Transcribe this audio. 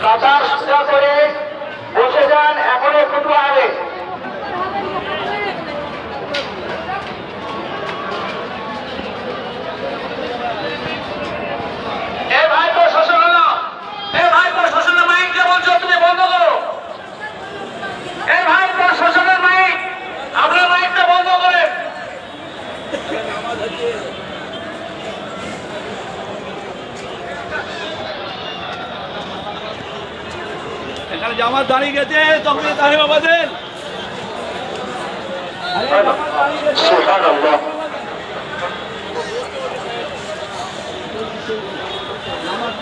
কাতার সোজা করে বসে যান, এখন একটু আগে। এ ভাই প্রশাসন হলো, এ ভাই প্রশাসনের মাইক যে বলছো তুমি বন্ধ করো। এ ভাই প্রশাসনের মাইক, আপনার মাইকটা বন্ধ করেন। এখানে জামাত দাঁড়িয়ে গেছে, তখন তাহিম আবাদের সুবহানাল্লাহ। জামাত